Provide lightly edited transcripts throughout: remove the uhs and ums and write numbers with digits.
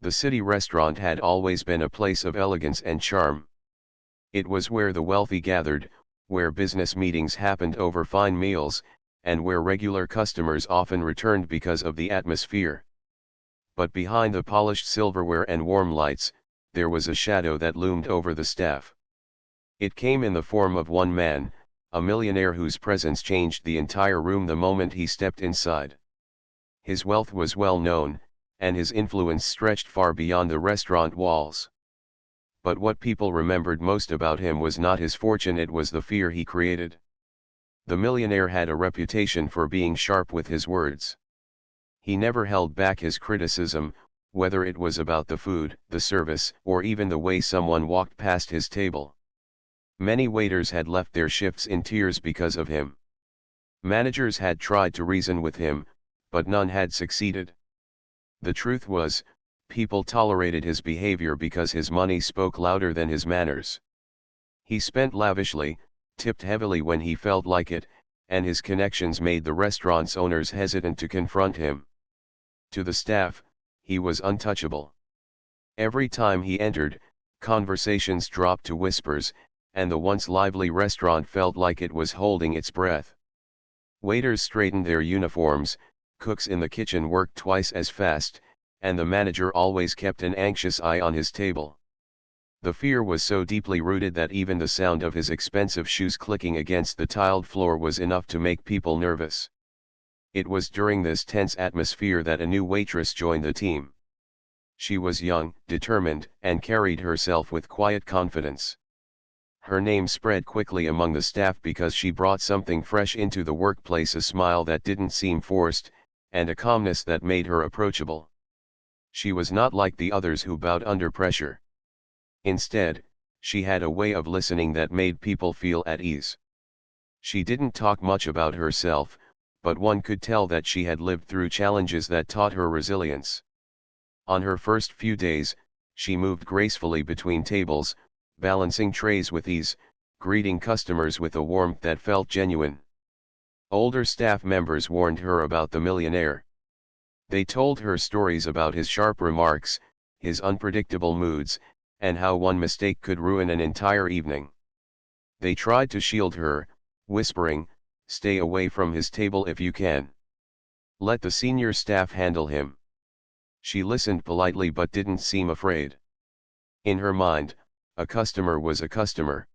The city restaurant had always been a place of elegance and charm. It was where the wealthy gathered, where business meetings happened over fine meals, and where regular customers often returned because of the atmosphere. But behind the polished silverware and warm lights, there was a shadow that loomed over the staff. It came in the form of one man, a millionaire whose presence changed the entire room the moment he stepped inside. His wealth was well known, and his influence stretched far beyond the restaurant walls. But what people remembered most about him was not his fortune, it was the fear he created. The millionaire had a reputation for being sharp with his words. He never held back his criticism, whether it was about the food, the service, or even the way someone walked past his table. Many waiters had left their shifts in tears because of him. Managers had tried to reason with him, but none had succeeded. The truth was, people tolerated his behavior because his money spoke louder than his manners. He spent lavishly, tipped heavily when he felt like it, and his connections made the restaurant's owners hesitant to confront him. To the staff, he was untouchable. Every time he entered, conversations dropped to whispers, and the once lively restaurant felt like it was holding its breath. Waiters straightened their uniforms, cooks in the kitchen worked twice as fast, and the manager always kept an anxious eye on his table. The fear was so deeply rooted that even the sound of his expensive shoes clicking against the tiled floor was enough to make people nervous. It was during this tense atmosphere that a new waitress joined the team. She was young, determined, and carried herself with quiet confidence. Her name spread quickly among the staff because she brought something fresh into the workplace, a smile that didn't seem forced, and a calmness that made her approachable. She was not like the others who bowed under pressure. Instead, she had a way of listening that made people feel at ease. She didn't talk much about herself, but one could tell that she had lived through challenges that taught her resilience. On her first few days, she moved gracefully between tables, balancing trays with ease, greeting customers with a warmth that felt genuine. Older staff members warned her about the millionaire. They told her stories about his sharp remarks, his unpredictable moods, and how one mistake could ruin an entire evening. They tried to shield her, whispering, "Stay away from his table if you can. Let the senior staff handle him." She listened politely but didn't seem afraid. In her mind, a customer was a customer.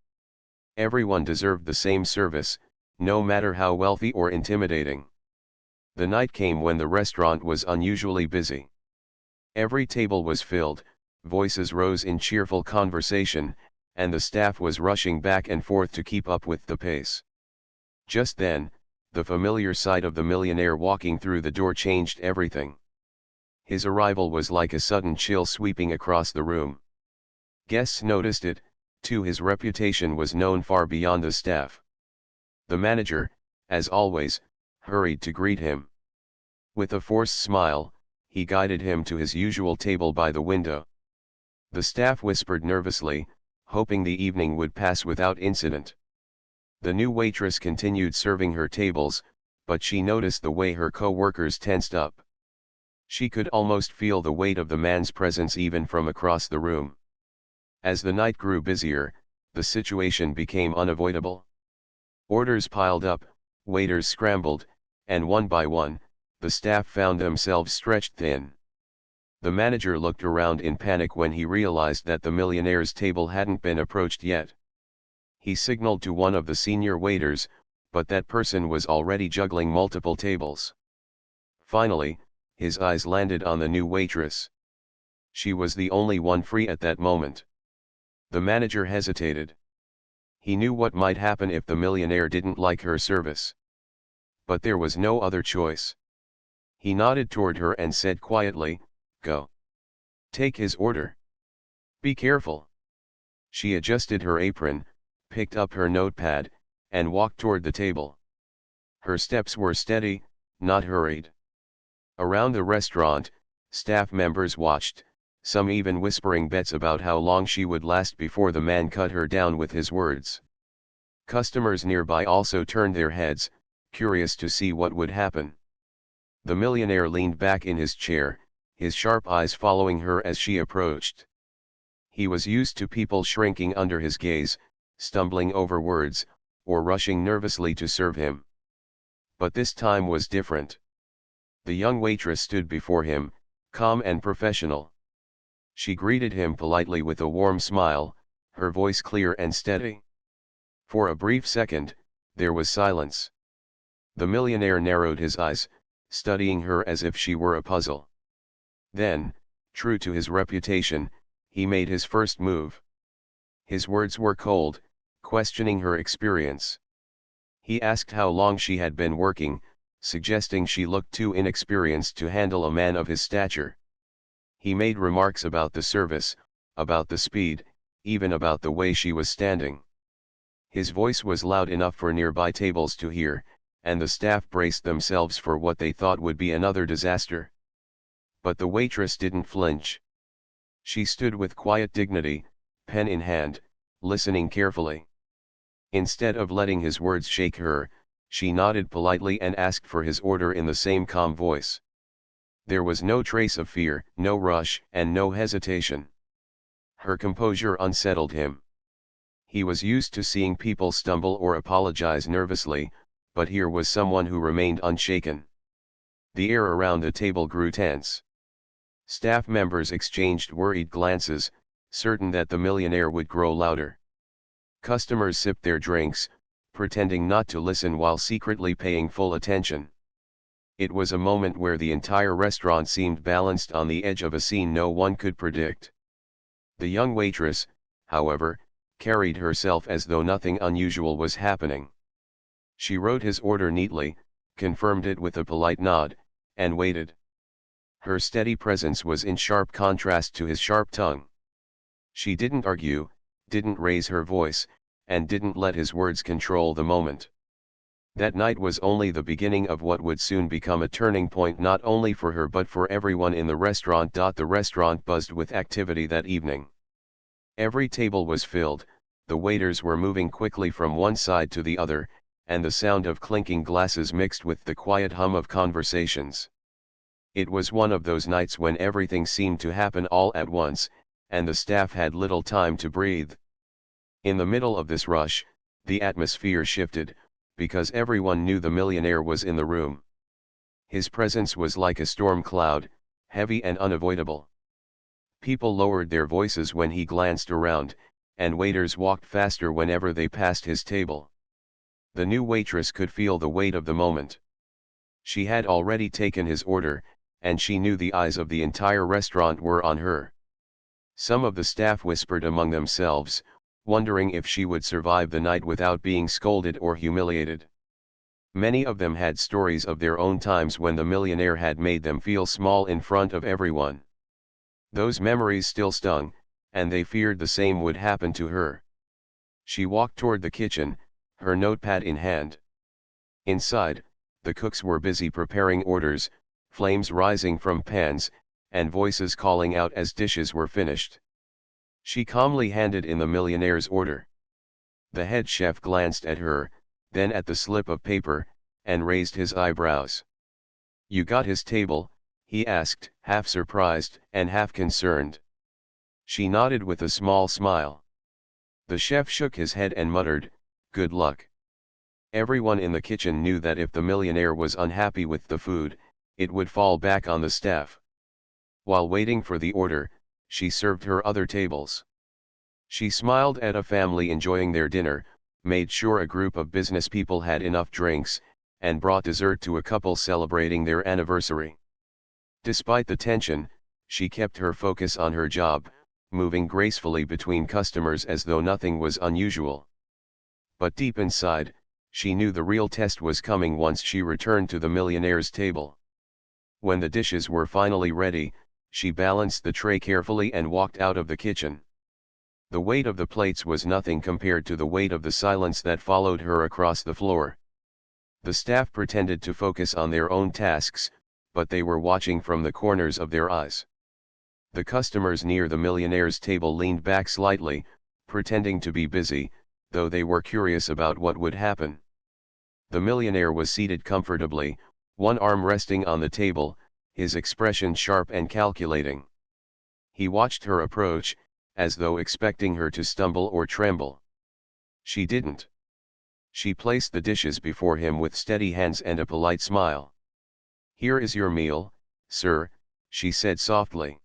Everyone deserved the same service, no matter how wealthy or intimidating. The night came when the restaurant was unusually busy. Every table was filled, voices rose in cheerful conversation, and the staff was rushing back and forth to keep up with the pace. Just then, the familiar sight of the millionaire walking through the door changed everything. His arrival was like a sudden chill sweeping across the room. Guests noticed it, too. His reputation was known far beyond the staff. The manager, as always, hurried to greet him. With a forced smile, he guided him to his usual table by the window. The staff whispered nervously, hoping the evening would pass without incident. The new waitress continued serving her tables, but she noticed the way her co-workers tensed up. She could almost feel the weight of the man's presence even from across the room. As the night grew busier, the situation became unavoidable. Orders piled up, waiters scrambled, and one by one, the staff found themselves stretched thin. The manager looked around in panic when he realized that the millionaire's table hadn't been approached yet. He signaled to one of the senior waiters, but that person was already juggling multiple tables. Finally, his eyes landed on the new waitress. She was the only one free at that moment. The manager hesitated. He knew what might happen if the millionaire didn't like her service. But there was no other choice. He nodded toward her and said quietly, "Go. Take his order. Be careful." She adjusted her apron, picked up her notepad, and walked toward the table. Her steps were steady, not hurried. Around the restaurant, staff members watched, some even whispering bets about how long she would last before the man cut her down with his words. Customers nearby also turned their heads, curious to see what would happen. The millionaire leaned back in his chair, his sharp eyes following her as she approached. He was used to people shrinking under his gaze, stumbling over words, or rushing nervously to serve him. But this time was different. The young waitress stood before him, calm and professional. She greeted him politely with a warm smile, her voice clear and steady. For a brief second, there was silence. The millionaire narrowed his eyes, studying her as if she were a puzzle. Then, true to his reputation, he made his first move. His words were cold, questioning her experience. He asked how long she had been working, suggesting she looked too inexperienced to handle a man of his stature. He made remarks about the service, about the speed, even about the way she was standing. His voice was loud enough for nearby tables to hear, and the staff braced themselves for what they thought would be another disaster. But the waitress didn't flinch. She stood with quiet dignity, pen in hand, listening carefully. Instead of letting his words shake her, she nodded politely and asked for his order in the same calm voice. There was no trace of fear, no rush, and no hesitation. Her composure unsettled him. He was used to seeing people stumble or apologize nervously, but here was someone who remained unshaken. The air around the table grew tense. Staff members exchanged worried glances, certain that the millionaire would grow louder. Customers sipped their drinks, pretending not to listen while secretly paying full attention. It was a moment where the entire restaurant seemed balanced on the edge of a scene no one could predict. The young waitress, however, carried herself as though nothing unusual was happening. She wrote his order neatly, confirmed it with a polite nod, and waited. Her steady presence was in sharp contrast to his sharp tongue. She didn't argue, didn't raise her voice, and didn't let his words control the moment. That night was only the beginning of what would soon become a turning point not only for her but for everyone in the restaurant. The restaurant buzzed with activity that evening. Every table was filled, the waiters were moving quickly from one side to the other, and the sound of clinking glasses mixed with the quiet hum of conversations. It was one of those nights when everything seemed to happen all at once, and the staff had little time to breathe. In the middle of this rush, the atmosphere shifted, because everyone knew the millionaire was in the room. His presence was like a storm cloud, heavy and unavoidable. People lowered their voices when he glanced around, and waiters walked faster whenever they passed his table. The new waitress could feel the weight of the moment. She had already taken his order, and she knew the eyes of the entire restaurant were on her. Some of the staff whispered among themselves, wondering if she would survive the night without being scolded or humiliated. Many of them had stories of their own times when the millionaire had made them feel small in front of everyone. Those memories still stung, and they feared the same would happen to her. She walked toward the kitchen, her notepad in hand. Inside, the cooks were busy preparing orders, flames rising from pans, and voices calling out as dishes were finished. She calmly handed in the millionaire's order. The head chef glanced at her, then at the slip of paper, and raised his eyebrows. "You got his table?" he asked, half surprised and half concerned. She nodded with a small smile. The chef shook his head and muttered, "Good luck." Everyone in the kitchen knew that if the millionaire was unhappy with the food, it would fall back on the staff. While waiting for the order, she served her other tables. She smiled at a family enjoying their dinner, made sure a group of business people had enough drinks, and brought dessert to a couple celebrating their anniversary. Despite the tension, she kept her focus on her job, moving gracefully between customers as though nothing was unusual. But deep inside, she knew the real test was coming once she returned to the millionaire's table. When the dishes were finally ready, she balanced the tray carefully and walked out of the kitchen. The weight of the plates was nothing compared to the weight of the silence that followed her across the floor. The staff pretended to focus on their own tasks, but they were watching from the corners of their eyes. The customers near the millionaire's table leaned back slightly, pretending to be busy, though they were curious about what would happen. The millionaire was seated comfortably, one arm resting on the table, his expression sharp and calculating. He watched her approach, as though expecting her to stumble or tremble. She didn't. She placed the dishes before him with steady hands and a polite smile. "Here is your meal, sir," she said softly.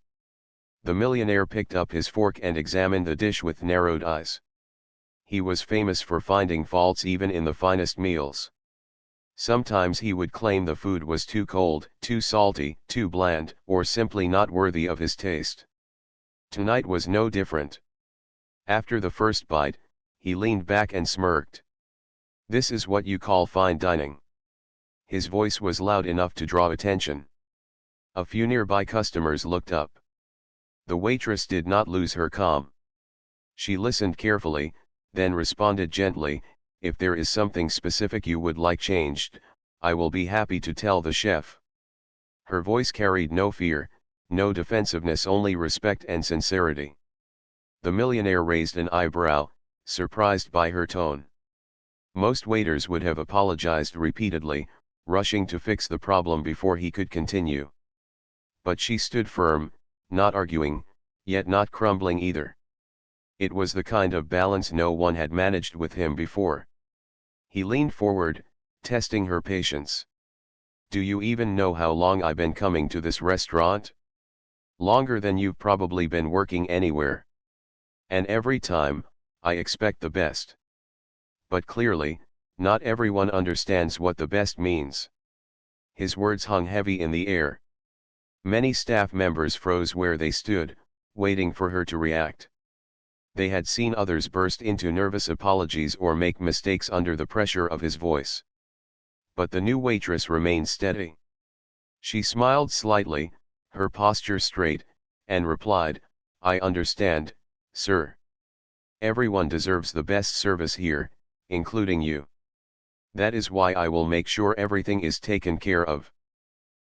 The millionaire picked up his fork and examined the dish with narrowed eyes. He was famous for finding faults even in the finest meals. Sometimes he would claim the food was too cold, too salty, too bland, or simply not worthy of his taste. Tonight was no different. After the first bite, he leaned back and smirked. "This is what you call fine dining." His voice was loud enough to draw attention. A few nearby customers looked up. The waitress did not lose her calm. She listened carefully, then responded gently, "If there is something specific you would like changed, I will be happy to tell the chef." Her voice carried no fear, no defensiveness, only respect and sincerity. The millionaire raised an eyebrow, surprised by her tone. Most waiters would have apologized repeatedly, rushing to fix the problem before he could continue. But she stood firm, not arguing, yet not crumbling either. It was the kind of balance no one had managed with him before. He leaned forward, testing her patience. "Do you even know how long I've been coming to this restaurant?" "Longer than you've probably been working anywhere. And every time, I expect the best." But clearly, not everyone understands what the best means. His words hung heavy in the air. Many staff members froze where they stood, waiting for her to react. They had seen others burst into nervous apologies or make mistakes under the pressure of his voice. But the new waitress remained steady. She smiled slightly, her posture straight, and replied, "I understand, sir. Everyone deserves the best service here, including you. That is why I will make sure everything is taken care of."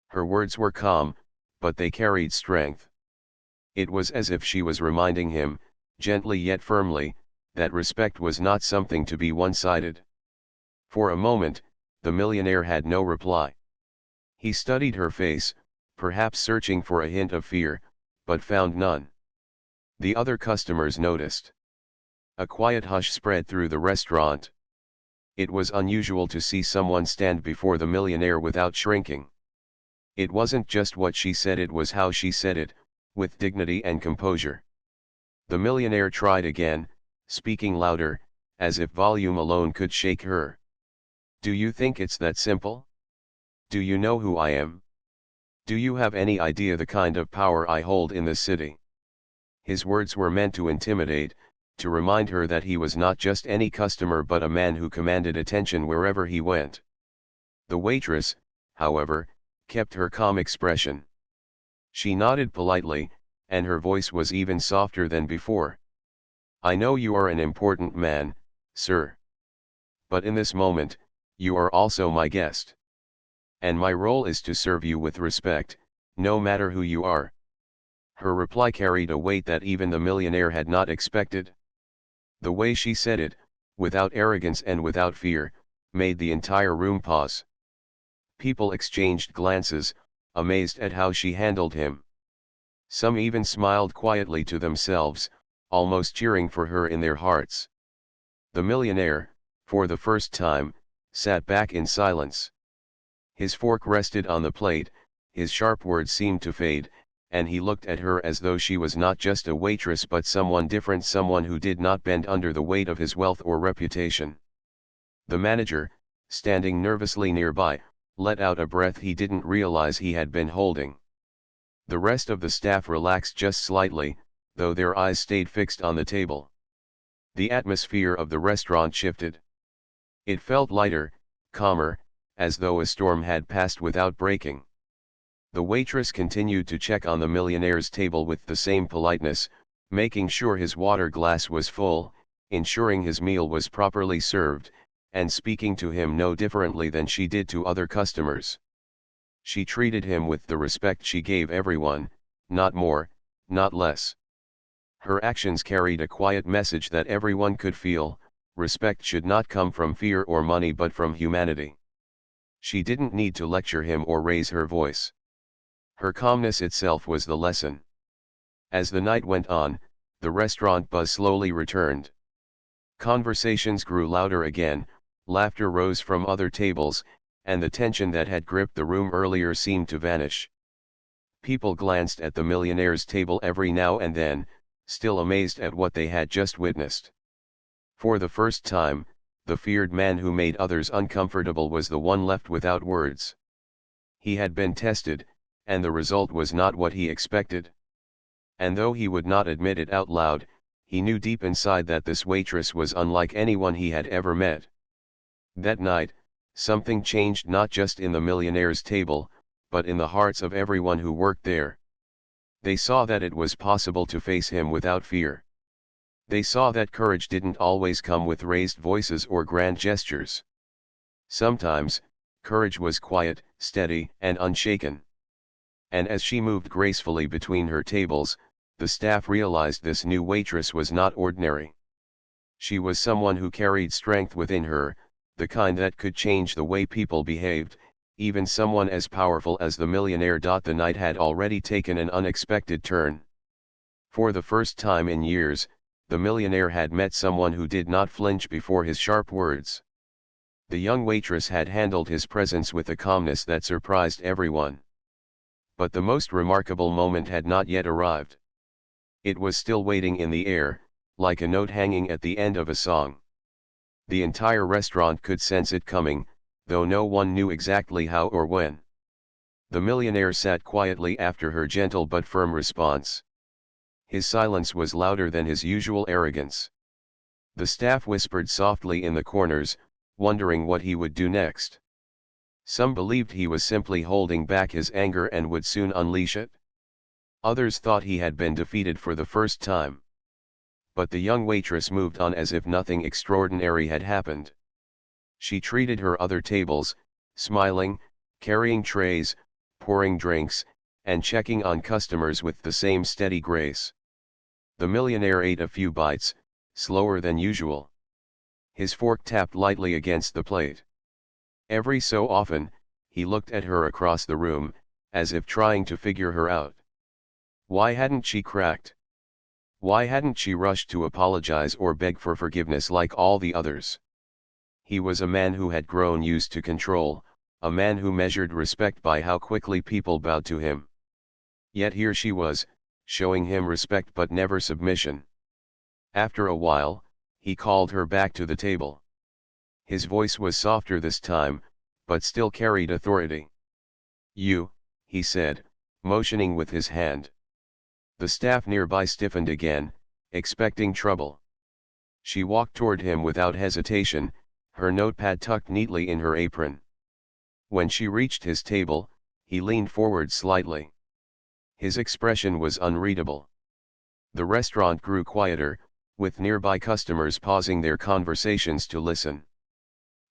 Her words were calm, but they carried strength. It was as if she was reminding him, gently yet firmly, that respect was not something to be one-sided. For a moment, the millionaire had no reply. He studied her face, perhaps searching for a hint of fear, but found none. The other customers noticed. A quiet hush spread through the restaurant. It was unusual to see someone stand before the millionaire without shrinking. It wasn't just what she said, it was how she said it, with dignity and composure. The millionaire tried again, speaking louder, as if volume alone could shake her. "Do you think it's that simple? Do you know who I am? Do you have any idea the kind of power I hold in this city?" His words were meant to intimidate, to remind her that he was not just any customer but a man who commanded attention wherever he went. The waitress, however, kept her calm expression. She nodded politely, and her voice was even softer than before. "I know you are an important man, sir. But in this moment, you are also my guest. And my role is to serve you with respect, no matter who you are." Her reply carried a weight that even the millionaire had not expected. The way she said it, without arrogance and without fear, made the entire room pause. People exchanged glances, amazed at how she handled him. Some even smiled quietly to themselves, almost cheering for her in their hearts. The millionaire, for the first time, sat back in silence. His fork rested on the plate, his sharp words seemed to fade, and he looked at her as though she was not just a waitress but someone different, someone who did not bend under the weight of his wealth or reputation. The manager, standing nervously nearby, let out a breath he didn't realize he had been holding. The rest of the staff relaxed just slightly, though their eyes stayed fixed on the table. The atmosphere of the restaurant shifted. It felt lighter, calmer, as though a storm had passed without breaking. The waitress continued to check on the millionaire's table with the same politeness, making sure his water glass was full, ensuring his meal was properly served, and speaking to him no differently than she did to other customers. She treated him with the respect she gave everyone, not more, not less. Her actions carried a quiet message that everyone could feel: respect should not come from fear or money but from humanity. She didn't need to lecture him or raise her voice. Her calmness itself was the lesson. As the night went on, the restaurant buzz slowly returned. Conversations grew louder again, laughter rose from other tables, and the tension that had gripped the room earlier seemed to vanish. People glanced at the millionaire's table every now and then, still amazed at what they had just witnessed. For the first time, the feared man who made others uncomfortable was the one left without words. He had been tested, and the result was not what he expected. And though he would not admit it out loud, he knew deep inside that this waitress was unlike anyone he had ever met. That night, something changed not just in the millionaire's table, but in the hearts of everyone who worked there. They saw that it was possible to face him without fear. They saw that courage didn't always come with raised voices or grand gestures. Sometimes, courage was quiet, steady, and unshaken. And as she moved gracefully between her tables, the staff realized this new waitress was not ordinary. She was someone who carried strength within her, the kind that could change the way people behaved, even someone as powerful as the millionaire. The night had already taken an unexpected turn. For the first time in years, the millionaire had met someone who did not flinch before his sharp words. The young waitress had handled his presence with a calmness that surprised everyone. But the most remarkable moment had not yet arrived. It was still waiting in the air, like a note hanging at the end of a song. The entire restaurant could sense it coming, though no one knew exactly how or when. The millionaire sat quietly after her gentle but firm response. His silence was louder than his usual arrogance. The staff whispered softly in the corners, wondering what he would do next. Some believed he was simply holding back his anger and would soon unleash it. Others thought he had been defeated for the first time. But the young waitress moved on as if nothing extraordinary had happened. She treated her other tables, smiling, carrying trays, pouring drinks, and checking on customers with the same steady grace. The millionaire ate a few bites, slower than usual. His fork tapped lightly against the plate. Every so often, he looked at her across the room, as if trying to figure her out. Why hadn't she cracked? Why hadn't she rushed to apologize or beg for forgiveness like all the others? He was a man who had grown used to control, a man who measured respect by how quickly people bowed to him. Yet here she was, showing him respect but never submission. After a while, he called her back to the table. His voice was softer this time, but still carried authority. "You," he said, motioning with his hand. The staff nearby stiffened again, expecting trouble. She walked toward him without hesitation, her notepad tucked neatly in her apron. When she reached his table, he leaned forward slightly. His expression was unreadable. The restaurant grew quieter, with nearby customers pausing their conversations to listen.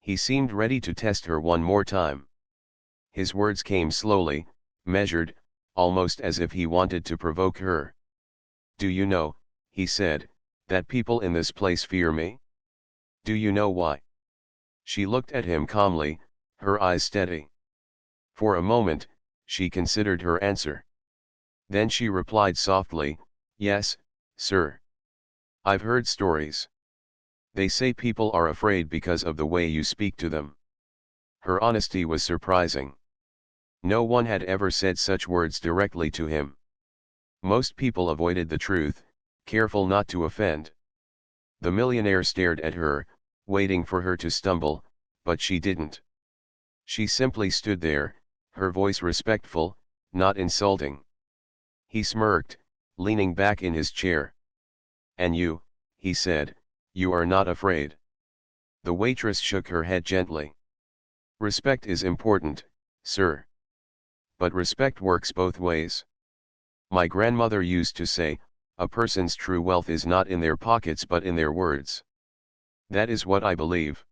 He seemed ready to test her one more time. His words came slowly, measured, almost as if he wanted to provoke her. "Do you know," he said, "that people in this place fear me? Do you know why?" She looked at him calmly, her eyes steady. For a moment, she considered her answer. Then she replied softly, "Yes, sir. I've heard stories. They say people are afraid because of the way you speak to them." Her honesty was surprising. No one had ever said such words directly to him. Most people avoided the truth, careful not to offend. The millionaire stared at her, waiting for her to stumble, but she didn't. She simply stood there, her voice respectful, not insulting. He smirked, leaning back in his chair. "And you," he said, "you are not afraid?" The waitress shook her head gently. "Respect is important, sir. But respect works both ways. My grandmother used to say, a person's true wealth is not in their pockets but in their words. That is what I believe."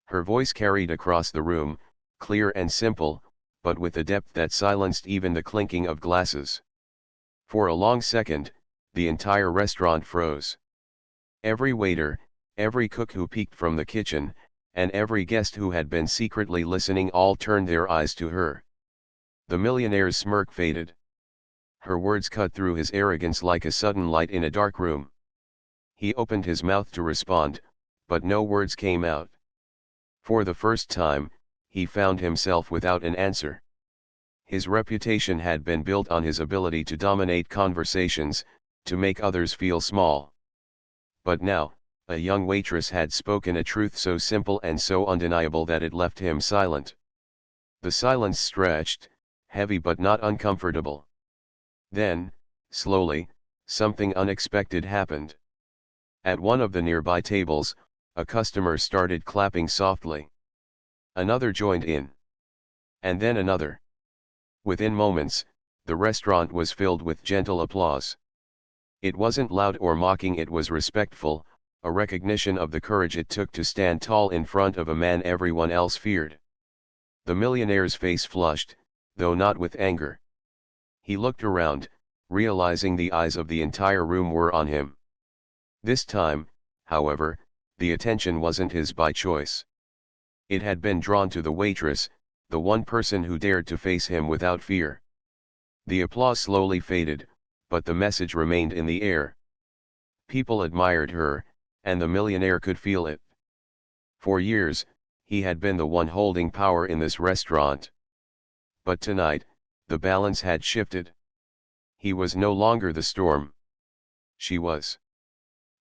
Her voice carried across the room, clear and simple, but with a depth that silenced even the clinking of glasses. For a long second, the entire restaurant froze. Every waiter, every cook who peeked from the kitchen, and every guest who had been secretly listening all turned their eyes to her. The millionaire's smirk faded. Her words cut through his arrogance like a sudden light in a dark room. He opened his mouth to respond, but no words came out. For the first time, he found himself without an answer. His reputation had been built on his ability to dominate conversations, to make others feel small. But now, a young waitress had spoken a truth so simple and so undeniable that it left him silent. The silence stretched, heavy but not uncomfortable. Then, slowly, something unexpected happened. At one of the nearby tables, a customer started clapping softly. Another joined in. And then another. Within moments, the restaurant was filled with gentle applause. It wasn't loud or mocking, it was respectful, a recognition of the courage it took to stand tall in front of a man everyone else feared. The millionaire's face flushed, though not with anger. He looked around, realizing the eyes of the entire room were on him. This time, however, the attention wasn't his by choice. It had been drawn to the waitress, the one person who dared to face him without fear. The applause slowly faded, but the message remained in the air. People admired her, and the millionaire could feel it. For years, he had been the one holding power in this restaurant. But tonight, the balance had shifted. He was no longer the storm. She was.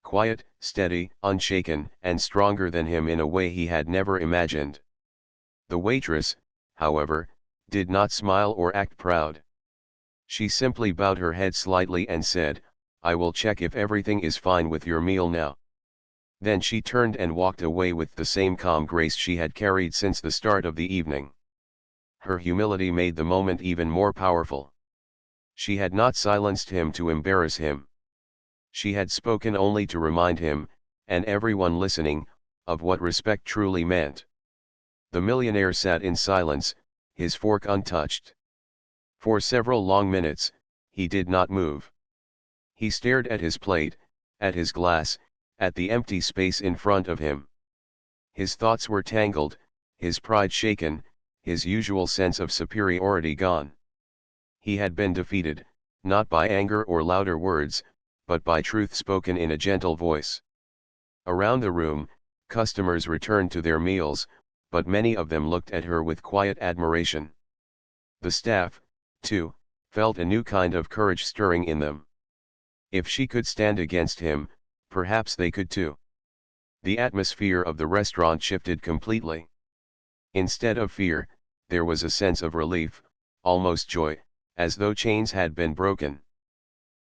Quiet, steady, unshaken, and stronger than him in a way he had never imagined. The waitress, however, did not smile or act proud. She simply bowed her head slightly and said, "I will check if everything is fine with your meal now." Then she turned and walked away with the same calm grace she had carried since the start of the evening. Her humility made the moment even more powerful. She had not silenced him to embarrass him. She had spoken only to remind him, and everyone listening, of what respect truly meant. The millionaire sat in silence, his fork untouched. For several long minutes, he did not move. He stared at his plate, at his glass, at the empty space in front of him. His thoughts were tangled, his pride shaken, his usual sense of superiority gone. He had been defeated, not by anger or louder words, but by truth spoken in a gentle voice. Around the room, customers returned to their meals, but many of them looked at her with quiet admiration. The staff, too, felt a new kind of courage stirring in them. If she could stand against him, perhaps they could too. The atmosphere of the restaurant shifted completely. Instead of fear, there was a sense of relief, almost joy, as though chains had been broken.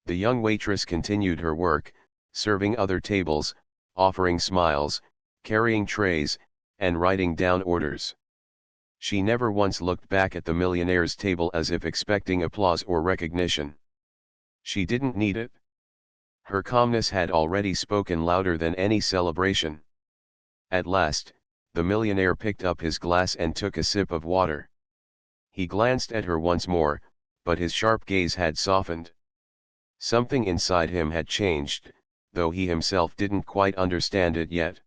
The young waitress continued her work, serving other tables, offering smiles, carrying trays, and writing down orders. She never once looked back at the millionaire's table as if expecting applause or recognition. She didn't need it. Her calmness had already spoken louder than any celebration. At last, the millionaire picked up his glass and took a sip of water. He glanced at her once more, but his sharp gaze had softened. Something inside him had changed, though he himself didn't quite understand it yet.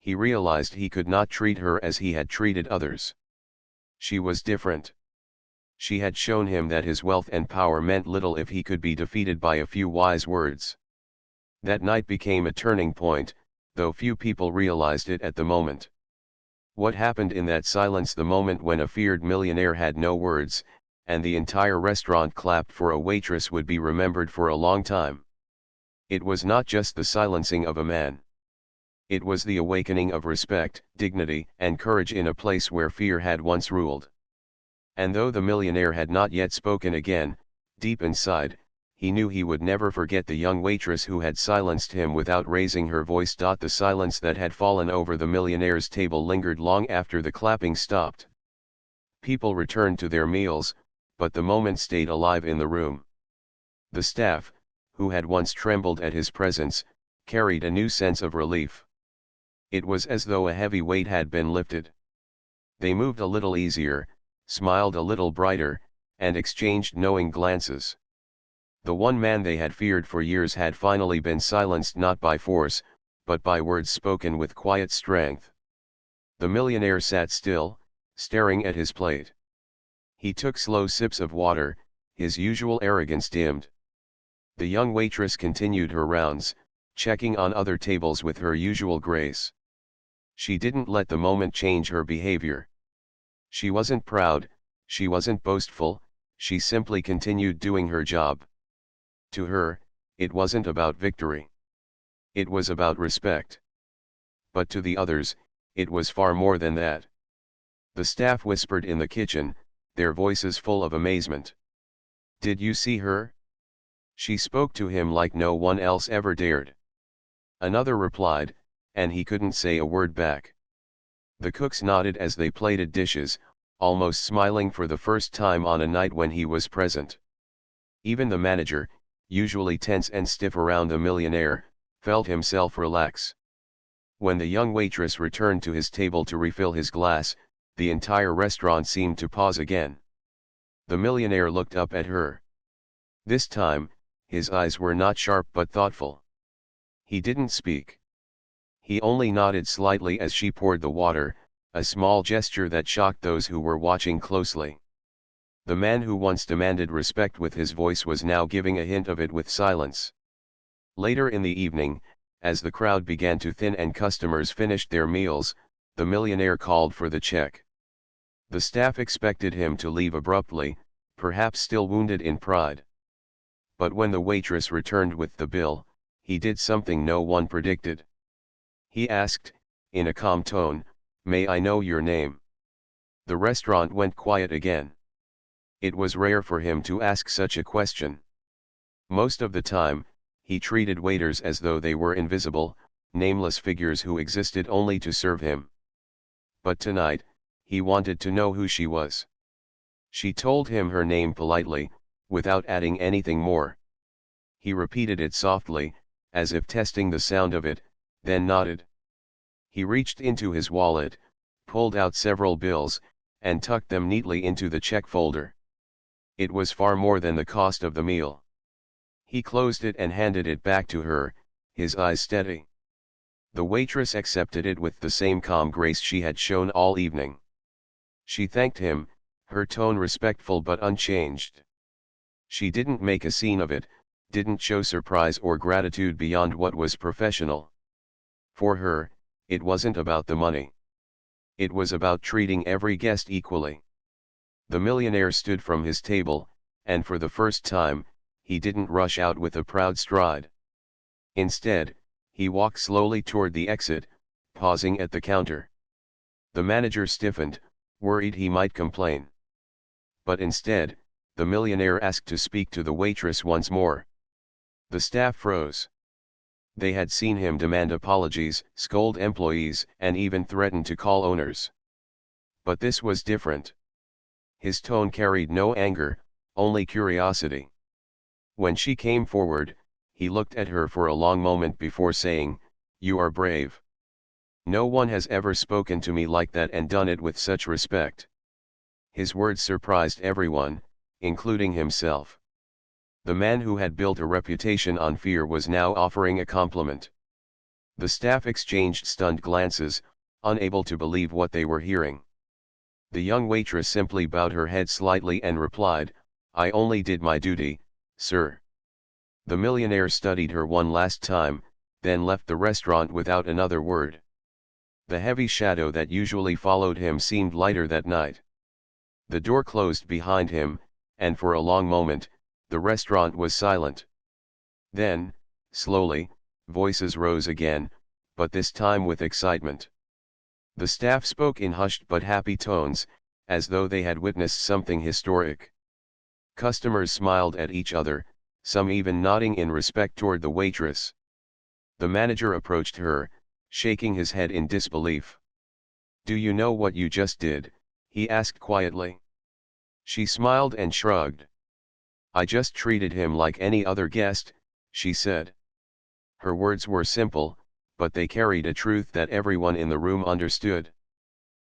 He realized he could not treat her as he had treated others. She was different. She had shown him that his wealth and power meant little if he could be defeated by a few wise words. That night became a turning point, though few people realized it at the moment. What happened in that silence, the moment when a feared millionaire had no words, and the entire restaurant clapped for a waitress, would be remembered for a long time. It was not just the silencing of a man. It was the awakening of respect, dignity, and courage in a place where fear had once ruled. And though the millionaire had not yet spoken again, deep inside, he knew he would never forget the young waitress who had silenced him without raising her voice. The silence that had fallen over the millionaire's table lingered long after the clapping stopped. People returned to their meals, but the moment stayed alive in the room. The staff, who had once trembled at his presence, carried a new sense of relief. It was as though a heavy weight had been lifted. They moved a little easier, smiled a little brighter, and exchanged knowing glances. The one man they had feared for years had finally been silenced, not by force, but by words spoken with quiet strength. The millionaire sat still, staring at his plate. He took slow sips of water, his usual arrogance dimmed. The young waitress continued her rounds, checking on other tables with her usual grace. She didn't let the moment change her behavior. She wasn't proud, she wasn't boastful, she simply continued doing her job. To her, it wasn't about victory. It was about respect. But to the others, it was far more than that. The staff whispered in the kitchen, their voices full of amazement. "Did you see her? She spoke to him like no one else ever dared." Another replied, and he couldn't say a word back. The cooks nodded as they plated dishes, almost smiling for the first time on a night when he was present. Even the manager, usually tense and stiff around the millionaire, felt himself relax. When the young waitress returned to his table to refill his glass, the entire restaurant seemed to pause again. The millionaire looked up at her. This time, his eyes were not sharp but thoughtful. He didn't speak. He only nodded slightly as she poured the water, a small gesture that shocked those who were watching closely. The man who once demanded respect with his voice was now giving a hint of it with silence. Later in the evening, as the crowd began to thin and customers finished their meals, the millionaire called for the check. The staff expected him to leave abruptly, perhaps still wounded in pride. But when the waitress returned with the bill, he did something no one predicted. He asked, in a calm tone, "May I know your name?" The restaurant went quiet again. It was rare for him to ask such a question. Most of the time, he treated waiters as though they were invisible, nameless figures who existed only to serve him. But tonight, he wanted to know who she was. She told him her name politely, without adding anything more. He repeated it softly, as if testing the sound of it, then nodded. He reached into his wallet, pulled out several bills, and tucked them neatly into the check folder. It was far more than the cost of the meal. He closed it and handed it back to her, his eyes steady. The waitress accepted it with the same calm grace she had shown all evening. She thanked him, her tone respectful but unchanged. She didn't make a scene of it, didn't show surprise or gratitude beyond what was professional. For her, it wasn't about the money. It was about treating every guest equally. The millionaire stood from his table, and for the first time, he didn't rush out with a proud stride. Instead, he walked slowly toward the exit, pausing at the counter. The manager stiffened, worried he might complain. But instead, the millionaire asked to speak to the waitress once more. The staff froze. They had seen him demand apologies, scold employees, and even threaten to call owners. But this was different. His tone carried no anger, only curiosity. When she came forward, he looked at her for a long moment before saying, "You are brave. No one has ever spoken to me like that and done it with such respect." His words surprised everyone, including himself. The man who had built a reputation on fear was now offering a compliment. The staff exchanged stunned glances, unable to believe what they were hearing. The young waitress simply bowed her head slightly and replied, "I only did my duty, sir." The millionaire studied her one last time, then left the restaurant without another word. The heavy shadow that usually followed him seemed lighter that night. The door closed behind him, and for a long moment, the restaurant was silent. Then, slowly, voices rose again, but this time with excitement. The staff spoke in hushed but happy tones, as though they had witnessed something historic. Customers smiled at each other, some even nodding in respect toward the waitress. The manager approached her, shaking his head in disbelief. "Do you know what you just did?" he asked quietly. She smiled and shrugged. "I just treated him like any other guest," she said. Her words were simple, but they carried a truth that everyone in the room understood.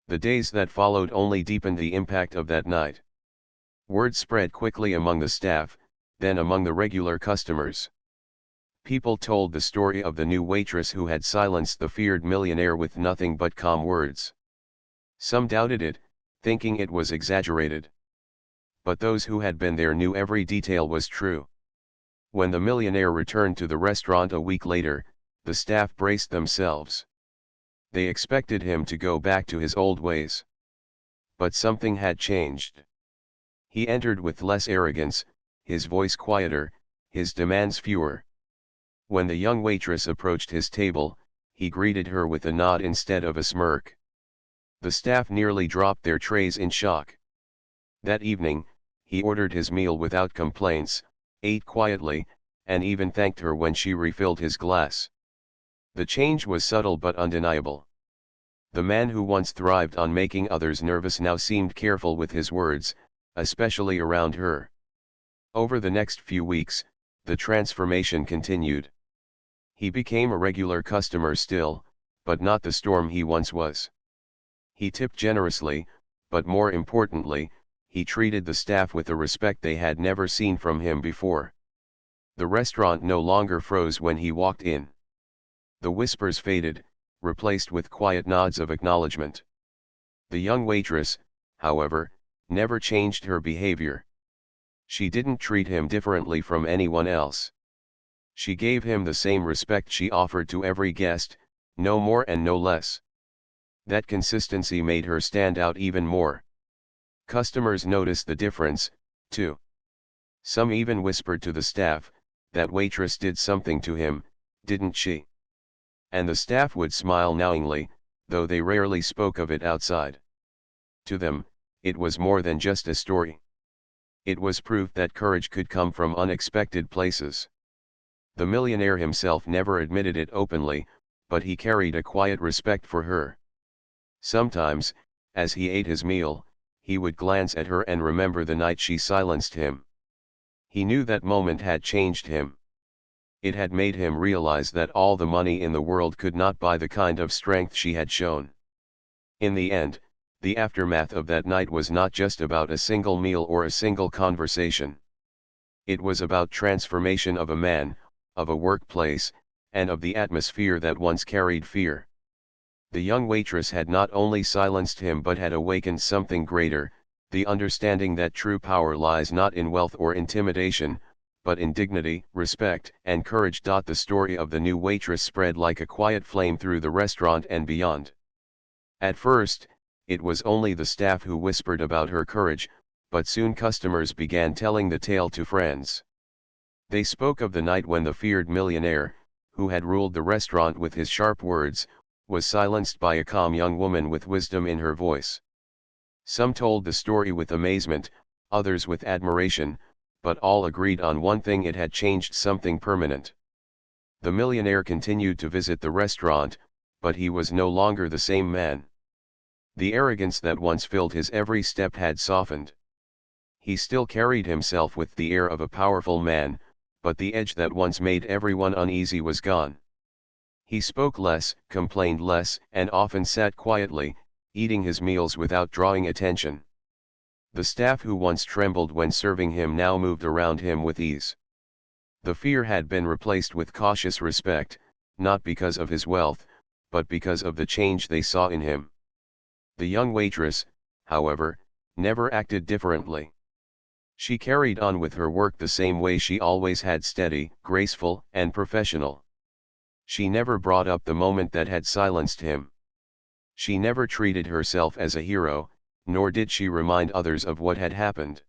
The days that followed only deepened the impact of that night. Word spread quickly among the staff, then among the regular customers. People told the story of the new waitress who had silenced the feared millionaire with nothing but calm words. Some doubted it, thinking it was exaggerated. but those who had been there knew every detail was true. When the millionaire returned to the restaurant a week later, the staff braced themselves. They expected him to go back to his old ways. But something had changed. He entered with less arrogance, his voice quieter, his demands fewer. When the young waitress approached his table, he greeted her with a nod instead of a smirk. The staff nearly dropped their trays in shock. That evening, he ordered his meal without complaints, ate quietly, and even thanked her when she refilled his glass. The change was subtle but undeniable. The man who once thrived on making others nervous now seemed careful with his words, especially around her. Over the next few weeks, the transformation continued. He became a regular customer still, but not the storm he once was. He tipped generously, but more importantly, he treated the staff with a respect they had never seen from him before. The restaurant no longer froze when he walked in. The whispers faded, replaced with quiet nods of acknowledgement. The young waitress, however, never changed her behavior. She didn't treat him differently from anyone else. She gave him the same respect she offered to every guest, no more and no less. That consistency made her stand out even more. Customers noticed the difference, too. Some even whispered to the staff, "That waitress did something to him, didn't she?" And the staff would smile knowingly, though they rarely spoke of it outside. To them, it was more than just a story. It was proof that courage could come from unexpected places. The millionaire himself never admitted it openly, but he carried a quiet respect for her. Sometimes, as he ate his meal, he would glance at her and remember the night she silenced him. He knew that moment had changed him. It had made him realize that all the money in the world could not buy the kind of strength she had shown. In the end, the aftermath of that night was not just about a single meal or a single conversation. It was about transformation of a man, of a workplace, and of the atmosphere that once carried fear. The young waitress had not only silenced him but had awakened something greater, the understanding that true power lies not in wealth or intimidation, but in dignity, respect, and courage. The story of the new waitress spread like a quiet flame through the restaurant and beyond. At first, it was only the staff who whispered about her courage, but soon customers began telling the tale to friends. They spoke of the night when the feared millionaire, who had ruled the restaurant with his sharp words, was silenced by a calm young woman with wisdom in her voice. Some told the story with amazement, others with admiration, but all agreed on one thing: it had changed something permanent. The millionaire continued to visit the restaurant, but he was no longer the same man. The arrogance that once filled his every step had softened. He still carried himself with the air of a powerful man, but the edge that once made everyone uneasy was gone. He spoke less, complained less, and often sat quietly, eating his meals without drawing attention. The staff who once trembled when serving him now moved around him with ease. The fear had been replaced with cautious respect, not because of his wealth, but because of the change they saw in him. The young waitress, however, never acted differently. She carried on with her work the same way she always had: steady, graceful, and professional. She never brought up the moment that had silenced him. She never treated herself as a hero, nor did she remind others of what had happened.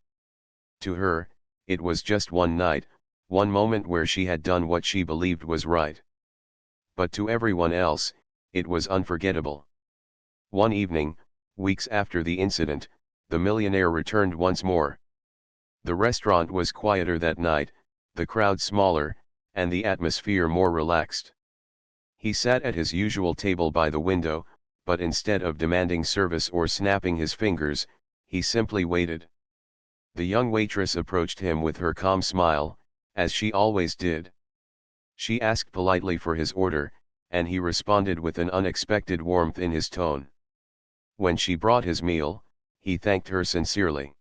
To her, it was just one night, one moment where she had done what she believed was right. But to everyone else, it was unforgettable. One evening, weeks after the incident, the millionaire returned once more. The restaurant was quieter that night, the crowd smaller, and the atmosphere more relaxed. He sat at his usual table by the window, but instead of demanding service or snapping his fingers, he simply waited. The young waitress approached him with her calm smile, as she always did. She asked politely for his order, and he responded with an unexpected warmth in his tone. When she brought his meal, he thanked her sincerely.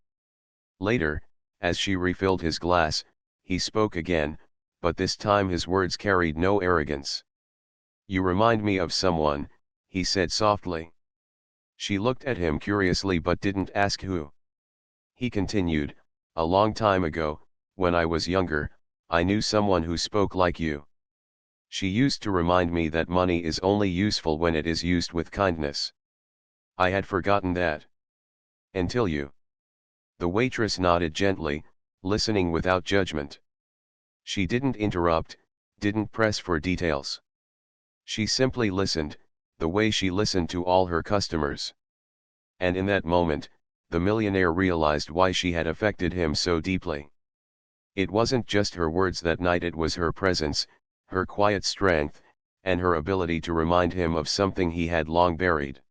Later, as she refilled his glass, he spoke again, but this time his words carried no arrogance. "You remind me of someone," he said softly. She looked at him curiously but didn't ask who. He continued, A long time ago, when I was younger, I knew someone who spoke like you. She used to remind me that money is only useful when it is used with kindness. I had forgotten that. Until you. The waitress nodded gently, listening without judgment. She didn't interrupt, didn't press for details. She simply listened, the way she listened to all her customers. And in that moment, the millionaire realized why she had affected him so deeply. It wasn't just her words that night, it was her presence, her quiet strength, and her ability to remind him of something he had long buried.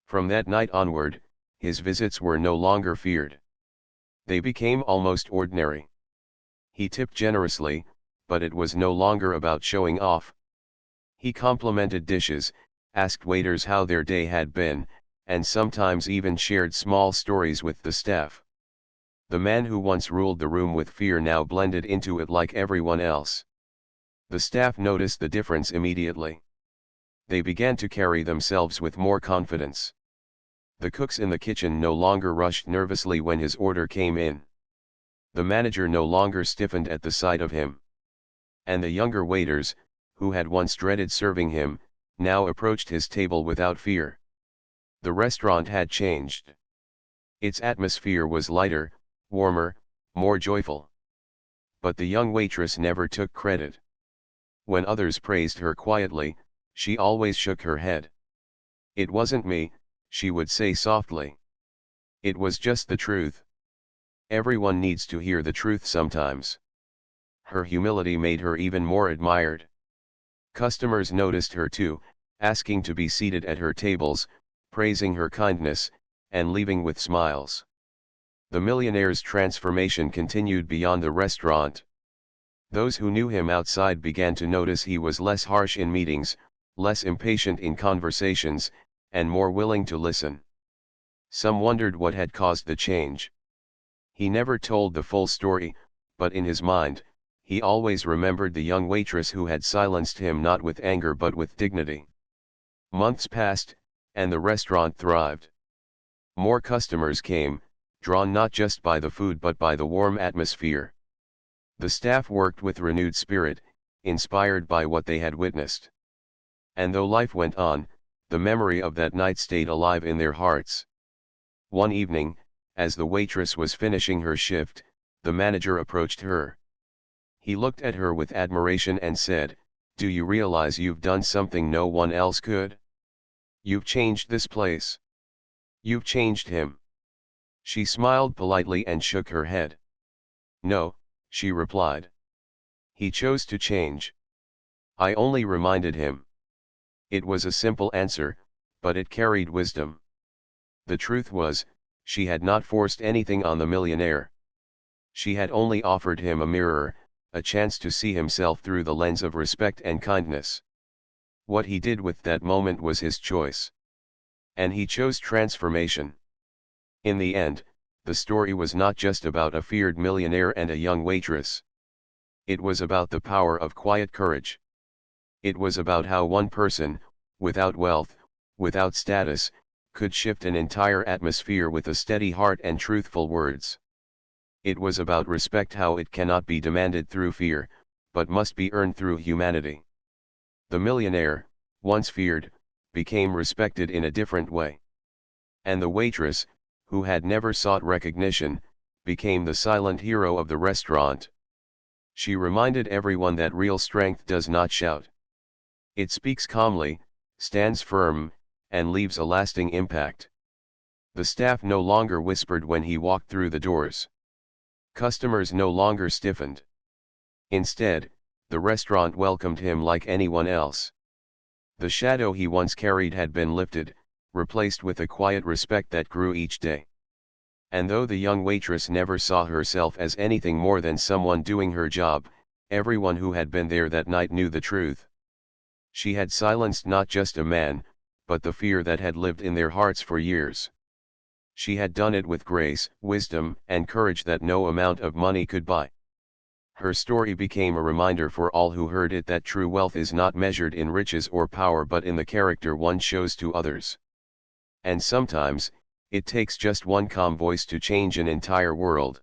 From that night onward, his visits were no longer feared. They became almost ordinary. He tipped generously, but it was no longer about showing off. He complimented dishes, asked waiters how their day had been, and sometimes even shared small stories with the staff. The man who once ruled the room with fear now blended into it like everyone else. The staff noticed the difference immediately. They began to carry themselves with more confidence. The cooks in the kitchen no longer rushed nervously when his order came in. The manager no longer stiffened at the sight of him. And the younger waiters, who had once dreaded serving him, now approached his table without fear. The restaurant had changed. Its atmosphere was lighter, warmer, more joyful. But the young waitress never took credit. When others praised her quietly, she always shook her head. "It wasn't me," she would say softly. "It was just the truth. Everyone needs to hear the truth sometimes." Her humility made her even more admired. Customers noticed her too, asking to be seated at her tables, praising her kindness, and leaving with smiles. The millionaire's transformation continued beyond the restaurant. Those who knew him outside began to notice he was less harsh in meetings, less impatient in conversations, and more willing to listen. Some wondered what had caused the change. He never told the full story, but in his mind, he always remembered the young waitress who had silenced him not with anger but with dignity. Months passed, and the restaurant thrived. More customers came, drawn not just by the food but by the warm atmosphere. The staff worked with renewed spirit, inspired by what they had witnessed. And though life went on, the memory of that night stayed alive in their hearts. One evening, as the waitress was finishing her shift, the manager approached her. He looked at her with admiration and said, "Do you realize you've done something no one else could? You've changed this place. You've changed him." She smiled politely and shook her head. "No," she replied. "He chose to change. I only reminded him." It was a simple answer, but it carried wisdom. The truth was, she had not forced anything on the millionaire. She had only offered him a mirror, a chance to see himself through the lens of respect and kindness. What he did with that moment was his choice. And he chose transformation. In the end, the story was not just about a feared millionaire and a young waitress. It was about the power of quiet courage. It was about how one person, without wealth, without status, could shift an entire atmosphere with a steady heart and truthful words. It was about respect, how it cannot be demanded through fear, but must be earned through humanity. The millionaire, once feared, became respected in a different way. And the waitress, who had never sought recognition, became the silent hero of the restaurant. She reminded everyone that real strength does not shout. It speaks calmly, stands firm, and leaves a lasting impact. The staff no longer whispered when he walked through the doors. Customers no longer stiffened. Instead, the restaurant welcomed him like anyone else. The shadow he once carried had been lifted, replaced with a quiet respect that grew each day. And though the young waitress never saw herself as anything more than someone doing her job, everyone who had been there that night knew the truth. She had silenced not just a man, but the fear that had lived in their hearts for years. She had done it with grace, wisdom, and courage that no amount of money could buy. Her story became a reminder for all who heard it that true wealth is not measured in riches or power but in the character one shows to others. And sometimes, it takes just one calm voice to change an entire world.